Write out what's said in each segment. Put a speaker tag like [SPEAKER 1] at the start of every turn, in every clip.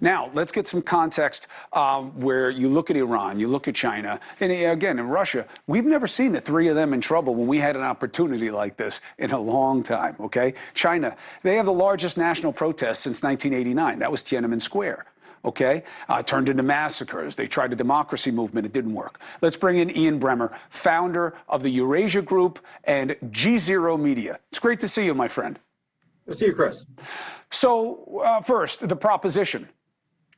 [SPEAKER 1] Now, let's get some context where you look at Iran, you look at China, and again, in Russia, we've never seen the three of them in trouble when we had an opportunity like this in a long time, okay? China, they have the largest national protest since 1989. That was Tiananmen Square. Okay, turned into massacres. They tried a democracy movement. It didn't work. Let's bring in Ian Bremmer, founder of the Eurasia Group and G0 Media. It's great to see you, my friend.
[SPEAKER 2] Good to see you, Chris.
[SPEAKER 1] So first, the proposition.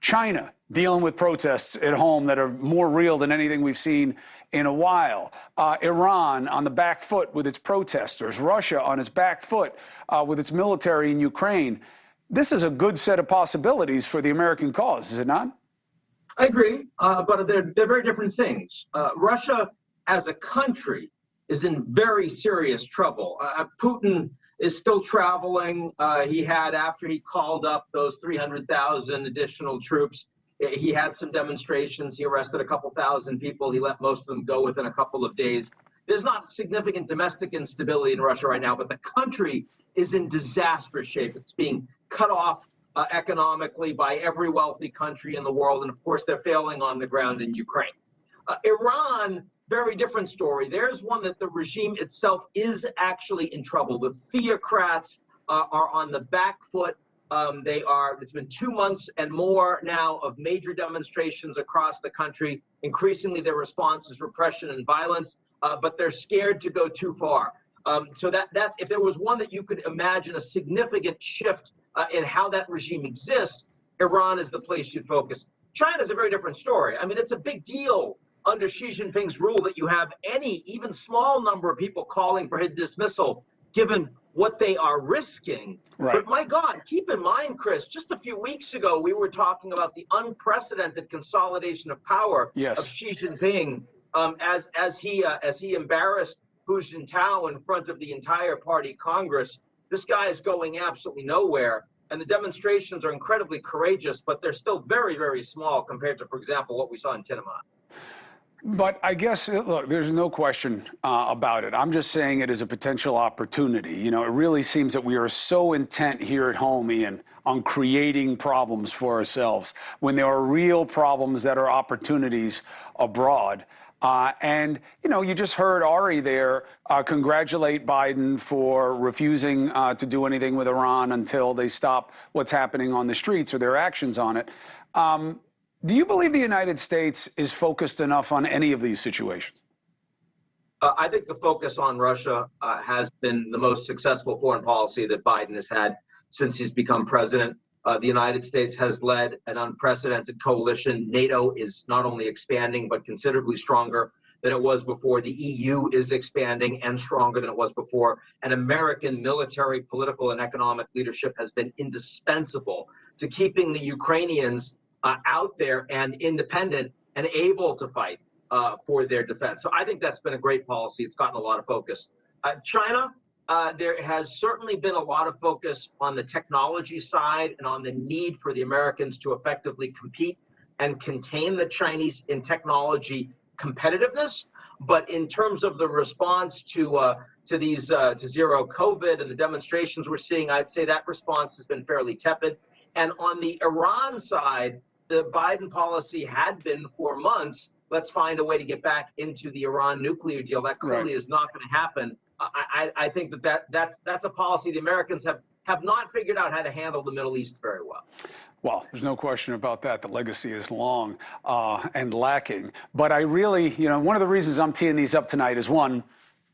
[SPEAKER 1] China dealing with protests at home that are more real than anything we've seen in a while. Iran on the back foot with its protesters. Russia on its back foot with its military in Ukraine. This is a good set of possibilities for the American cause, is it not?
[SPEAKER 2] I agree, but they're very different things. Russia as a country is in very serious trouble. Putin is still traveling. He had, after he called up those 300,000 additional troops, he had some demonstrations. He arrested a couple thousand people. He let most of them go within a couple of days. There's not significant domestic instability in Russia right now, but the country is in disastrous shape. It's being cut off economically by every wealthy country in the world. And of course, they're failing on the ground in Ukraine. Iran, very different story. There's one that the regime itself is actually in trouble. The theocrats are on the back foot. It's been 2 months and more now of major demonstrations across the country. Increasingly, their response is repression and violence, but they're scared to go too far. So that's, if there was one that you could imagine a significant shift in how that regime exists, Iran is the place you'd focus. China is a very different story. I mean, it's a big deal under Xi Jinping's rule that you have any, even small number of people calling for his dismissal, given what they are risking. Right. But my God, keep in mind, Chris, just a few weeks ago, we were talking about the unprecedented consolidation of power of Xi Jinping as he embarrassed Hu Jintao in front of the entire party Congress. This guy is going absolutely nowhere. And the demonstrations are incredibly courageous, but they're still very, very small compared to, for example, what we saw in Tiananmen.
[SPEAKER 1] But I guess, look, there's no question about it. I'm just saying it as a potential opportunity. You know, it really seems that we are so intent here at home, Ian, on creating problems for ourselves when there are real problems that are opportunities abroad. And, you know, you just heard Ari there congratulate Biden for refusing to do anything with Iran until they stop what's happening on the streets or their actions on it. Do you believe the United States is focused enough on any of these situations?
[SPEAKER 2] I think the focus on Russia has been the most successful foreign policy that Biden has had since he's become president. The United States has led an unprecedented coalition. NATO is not only expanding, but considerably stronger than it was before. The EU is expanding and stronger than it was before. And American military, political, and economic leadership has been indispensable to keeping the Ukrainians out there and independent and able to fight for their defense. So I think that's been a great policy. It's gotten a lot of focus. China, there has certainly been a lot of focus on the technology side and on the need for the Americans to effectively compete and contain the Chinese in technology competitiveness. But in terms of the response to zero COVID and the demonstrations we're seeing, I'd say that response has been fairly tepid. And on the Iran side, the Biden policy had been for months, let's find a way to get back into the Iran nuclear deal. That clearly is not going to happen. I think that's a policy the Americans have not figured out how to handle the Middle East very well.
[SPEAKER 1] Well, there's no question about that. The legacy is long and lacking. But I really, you know, one of the reasons I'm teeing these up tonight is, one,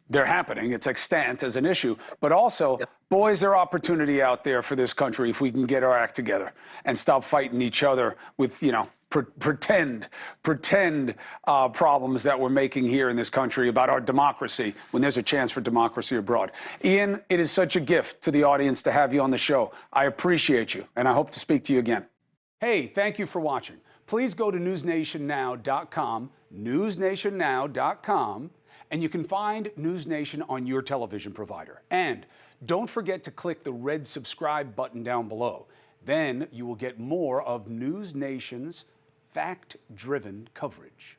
[SPEAKER 1] they're happening. It's extant as an issue. But also, boys, there are opportunity out there for this country if we can get our act together and stop fighting each other with, you know, pretend problems that we're making here in this country about our democracy when there's a chance for democracy abroad. Ian, it is such a gift to the audience to have you on the show. I appreciate you, and I hope to speak to you again. Hey, thank you for watching. Please go to newsnationnow.com, newsnationnow.com, and you can find NewsNation on your television provider. And don't forget to click the red subscribe button down below. Then you will get more of NewsNation's fact-driven coverage.